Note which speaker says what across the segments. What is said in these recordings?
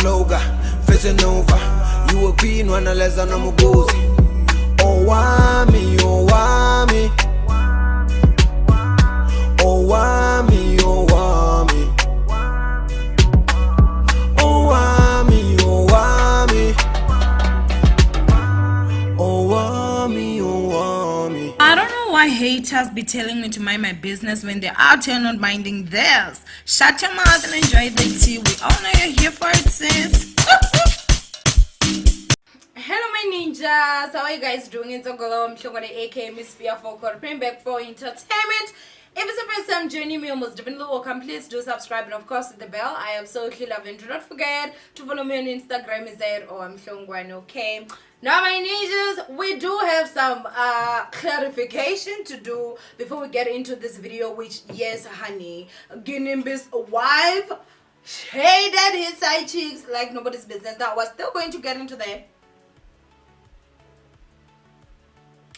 Speaker 1: slogan, facing over. You a queen when I less than I'm gozy. Owamie, Owamie. Owamie, Owamie. Owamie, Owamie. Owamie, Owamie.
Speaker 2: I don't know why haters be telling me to mind my business when they're out here not minding theirs. Shut your mouth and enjoy the tea. We all know you're here for it, sis. Hello my ninjas, how are you guys doing? It's Owamie, aka Miss Fearful, bring back for entertainment. If it's the first time joining me, most definitely welcome. Please do subscribe and of course hit the bell. I absolutely love it. Do not forget to follow me on Instagram is there Owamie, okay? Now my ninjas, we do have some clarification to do before we get into this video, which yes honey, Ginimbi's wife shaded his side cheeks like nobody's business. Now we're still going to get into that.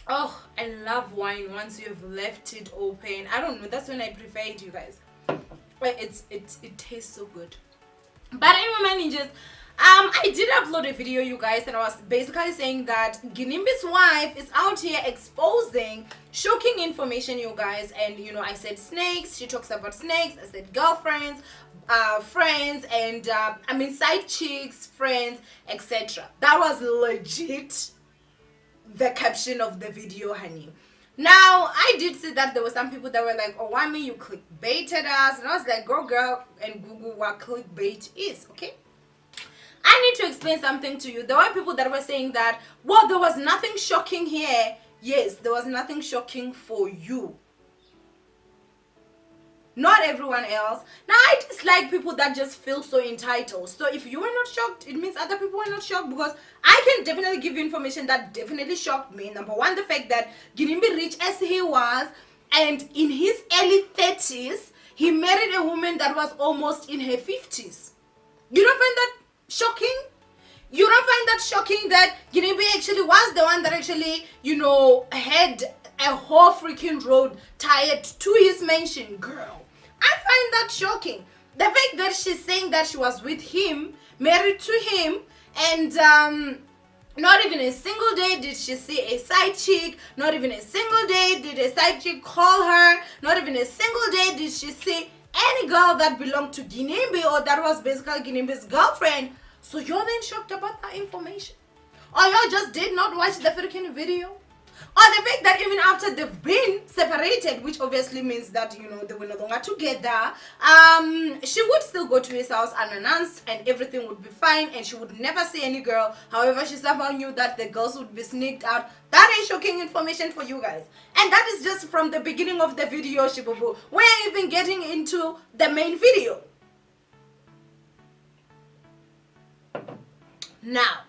Speaker 2: Oh, I love wine once you've left it open. I don't know, that's when I prefer it, you guys. But it tastes so good. But anyway, my ninjas, I did upload a video, you guys, and I was basically saying that Ginimbi's wife is out here exposing shocking information, you guys. And you know, I said snakes, she talks about snakes. I said girlfriends, friends, and I mean side chicks, friends, etc. That was legit the caption of the video, honey. Now I did see that there were some people that were like, Owamie, you clickbaited us, and I was like, girl, and Google what clickbait is. Okay, I need to explain something to you. There were people that were saying that, well, there was nothing shocking here. Yes, there was nothing shocking for you, not everyone else. Now I dislike people that just feel so entitled. So if you were not shocked, it means other people were not shocked, because I can definitely give you information that definitely shocked me. Number one, the fact that Ginimbi, rich as he was, and in his early 30s, he married a woman that was almost in her 50s. You don't find that shocking? You don't find that shocking that Ginimbi actually was the one that actually, you know, had a whole freaking road tied to his mansion? Girl, I find that shocking. The fact that she's saying that she was with him, married to him, and not even a single day did she see a side chick. Not even a single day did a side chick call her. Not even a single day did she see any girl that belonged to Ginimbi or that was basically Ginimbi's girlfriend. So you're then shocked about that information? Or y'all just did not watch the freaking video? Or the fact that even after they've been separated, which obviously means that, you know, they were no longer together, she would still go to his house unannounced and everything would be fine and she would never see any girl. However, she somehow knew that the girls would be sneaked out. That is shocking information for you guys. And that is just from the beginning of the video, Shibubu. We're even getting into the main video. Now,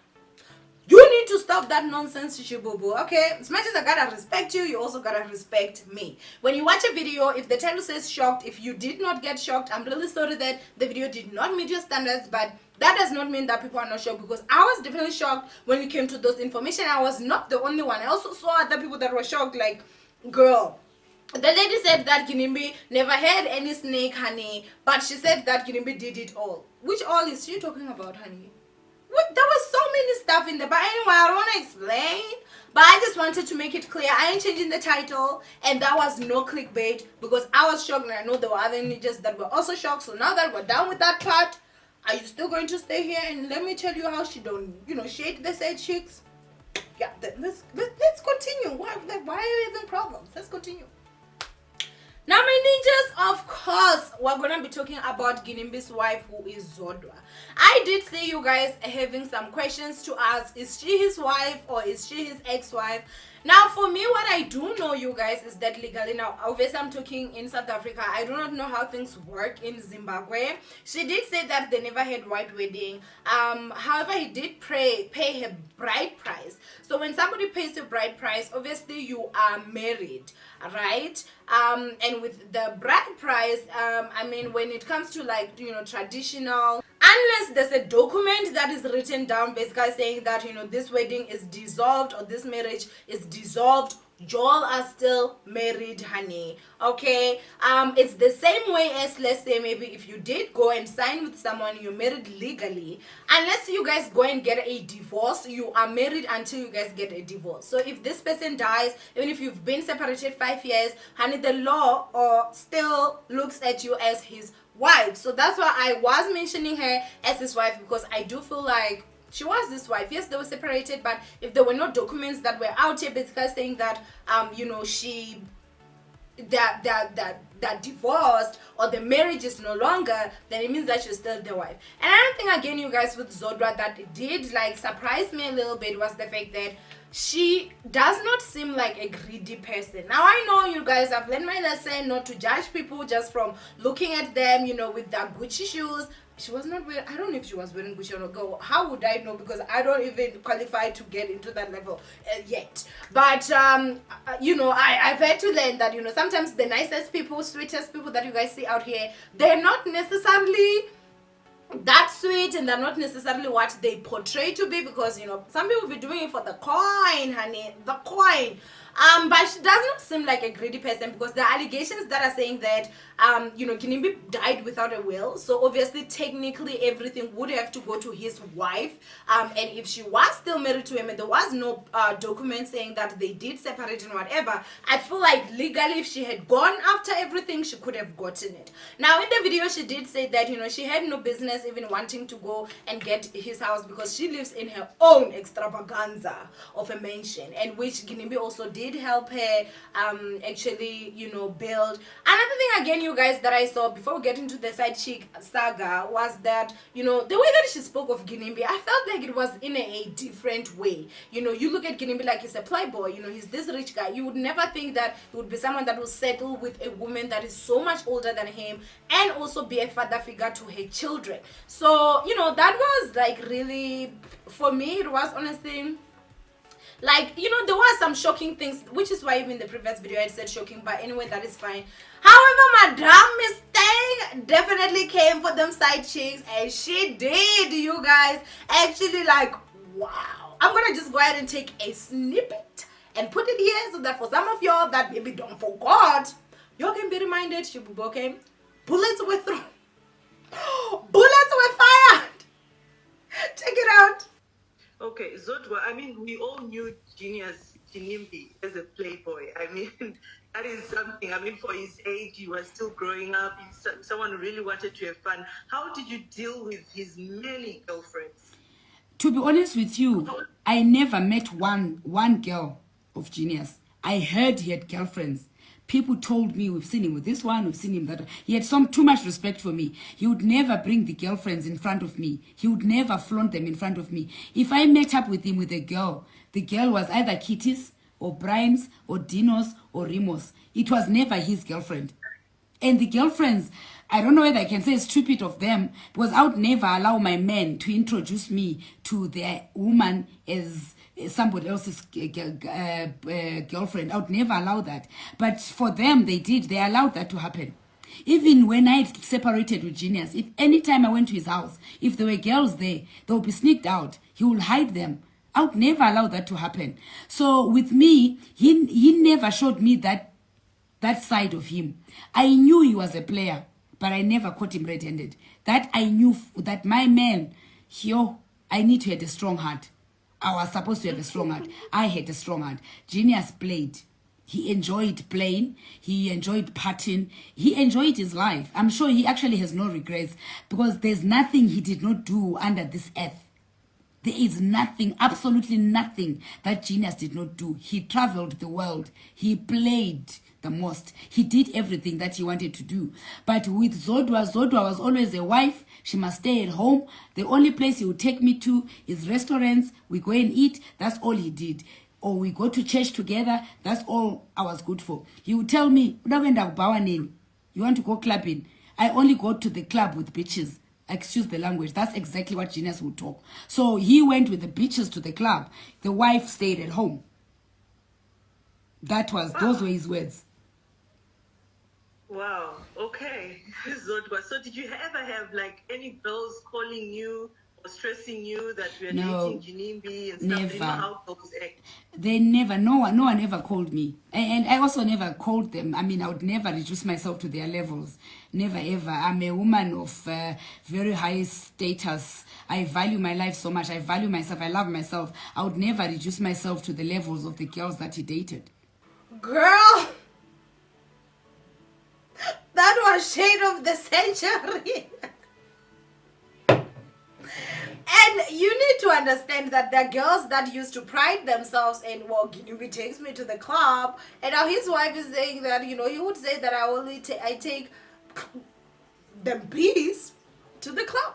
Speaker 2: you need to stop that nonsense, Shibubu, okay? As much as I gotta respect you, you also gotta respect me. When you watch a video, if the title says shocked, if you did not get shocked, I'm really sorry that the video did not meet your standards, but that does not mean that people are not shocked, because I was definitely shocked when it came to those information. I was not the only one. I also saw other people that were shocked, like, girl, the lady said that Ginimbi never had any snake, honey, but she said that Ginimbi did it all. Which all is she talking about, honey? What? There was so many stuff in there, but anyway, I don't want to explain, but I just wanted to make it clear I ain't changing the title, and that was no clickbait, because I was shocked and I know there were other ninjas that were also shocked. So now that we're done with that part, are you still going to stay here and let me tell you how she don't, you know, shade the said chicks? Yeah, let's continue. Why are you having problems? Let's continue. Now my ninjas, of course, we're gonna be talking about Ginimbi's wife, who is Zodwa. I did see you guys having some questions to ask. Is she his wife or is she his ex-wife? Now for me, what I do know, you guys, is that legally, now obviously I'm talking in South Africa, I do not know how things work in Zimbabwe. She did say that they never had white wedding. However, he did pay her bride price. So when somebody pays the bride price, obviously you are married, right? And with the bride price, I mean, when it comes to, like, you know, traditional, unless there's a document that is written down basically saying that, you know, this wedding is dissolved or this marriage is dissolved, Y'all are still married, honey. Okay, it's the same way as, let's say, maybe if you did go and sign with someone, you're married legally. Unless you guys go and get a divorce, you are married until you guys get a divorce. So if this person dies, even if you've been separated 5 years, honey, the law still looks at you as his wife. So that's why I was mentioning her as his wife, because I do feel like she was this wife. Yes, they were separated, but if there were no documents that were out here basically saying that she that divorced or the marriage is no longer, then it means that she's still the wife. And another thing again, you guys, with Zodwa that did like surprise me a little bit was the fact that she does not seem like a greedy person. Now I know you guys have learned my lesson not to judge people just from looking at them, with their Gucci shoes. She was not wearing, I don't know if she was wearing Gucci or go. How would I know? Because I don't even qualify to get into that level yet. But I've had to learn that sometimes the nicest people, sweetest people that you guys see out here, they're not necessarily that sweet, and they're not necessarily what they portray to be, because some people be doing it for the coin, honey, the coin. But she does not seem like a greedy person, because the allegations that are saying that Ginimbi died without a will, so obviously technically everything would have to go to his wife, and if she was still married to him and there was no document saying that they did separate and whatever, I feel like legally if she had gone after everything, she could have gotten it. Now in the video she did say that she had no business even wanting to go and get his house, because she lives in her own extravaganza of a mansion, and which Ginimbi also did help her actually build. Another thing again, you guys, that I saw before we get into the side chick saga was that the way that she spoke of Ginimbi, I felt like it was in a different way. You look at Ginimbi like he's a playboy, he's this rich guy. You would never think that he would be someone that will settle with a woman that is so much older than him and also be a father figure to her children. So that was like really, for me, it was honestly like, there were some shocking things, which is why even the previous video I said shocking, but anyway, that is fine. However, Madame Mistake definitely came for them side chicks, and she did, you guys. Actually, like, wow. I'm gonna just go ahead and take a snippet and put it here so that for some of y'all that maybe don't forgot, y'all can be reminded, okay? Bullets were thrown. Bullets were fired. Check it out.
Speaker 3: Okay, Zodwa, I mean, we all knew Genius Ginimbi as a playboy. I mean, that is something. I mean, for his age, he was still growing up. Someone really wanted to have fun. How did you deal with his many girlfriends?
Speaker 4: To be honest with you, I never met one girl of Genius. I heard he had girlfriends. People told me, we've seen him with this one, we've seen him that one. He had too much respect for me. He would never bring the girlfriends in front of me. He would never flaunt them in front of me. If I met up with him with a girl, the girl was either Kitty's or Brian's or Dino's or Rimo's. It was never his girlfriend. And the girlfriends, I don't know whether I can say stupid of them, because I would never allow my men to introduce me to their woman as somebody else's girlfriend. I would never allow that. But for them, they did. They allowed that to happen. Even when I separated with Genius, if anytime I went to his house, if there were girls there, they would be sneaked out. He would hide them. I would never allow that to happen. So with me, he never showed me that side of him. I knew he was a player, but I never caught him red-handed. That I knew that my man, I need to have a strong heart. I was supposed to have a strong heart. I had a strong heart. Genius played. He enjoyed playing. He enjoyed partying. He enjoyed his life. I'm sure he actually has no regrets, because there's nothing he did not do under this earth. There is nothing, absolutely nothing that Genius did not do. He traveled the world. He played the most. He did everything that he wanted to do. But with Zodwa was always a wife. She must stay at home. The only place he would take me to is restaurants. We go and eat. That's all he did. Or we go to church together. That's all I was good for. He would tell me, you want to go clubbing? I only go to the club with bitches. Excuse the language. That's exactly what Genius would talk. So he went with the bitches to the club. The wife stayed at home. Those were his words.
Speaker 3: Wow. Okay. Zodwa. So did you ever have like any girls calling you stressing you that we are
Speaker 4: No,
Speaker 3: dating Ginimbi and stuff?
Speaker 4: never.
Speaker 3: You know how girls act.
Speaker 4: They never, no one ever called me. And I also never called them. I mean, I would never reduce myself to their levels. Never ever. I'm a woman of very high status. I value my life so much. I value myself. I love myself. I would never reduce myself to the levels of the girls that he dated.
Speaker 2: Girl, that was shade of the century. And you need to understand that there are girls that used to pride themselves in, well, Ginimbi takes me to the club, and now his wife is saying that, you know, he would say that I take them bees to the club,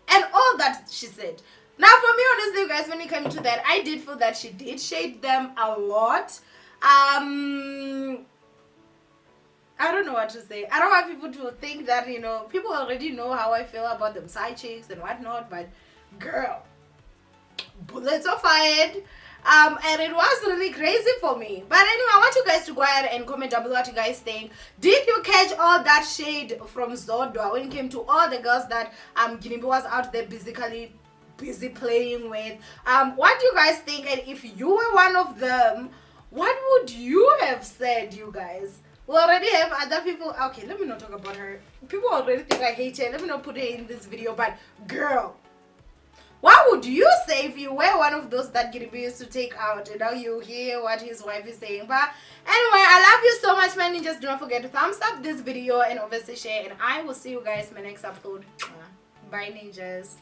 Speaker 2: and all that she said. Now, for me, honestly, guys, when it came to that, I did feel that she did shade them a lot. I don't know what to say. I don't want people to think that, you know, people already know how I feel about them side chicks and whatnot, but girl, bullets are fired. And it was really crazy for me. But anyway, I want you guys to go ahead and comment down below what you guys think. Did you catch all that shade from Zodwa when it came to all the girls that Ginimbi was out there busy playing with? What do you guys think? And if you were one of them, what would you have said, you guys? We already have other people. Okay, let me not talk about her. People already think I hate her. Let me not put her in this video. But girl, what would you say if you were one of those that Ginimbi used to take out and now you hear what his wife is saying? But anyway, I love you so much, man. And just don't forget to thumbs up this video and obviously share. And I will see you guys in my next upload. Bye, ninjas.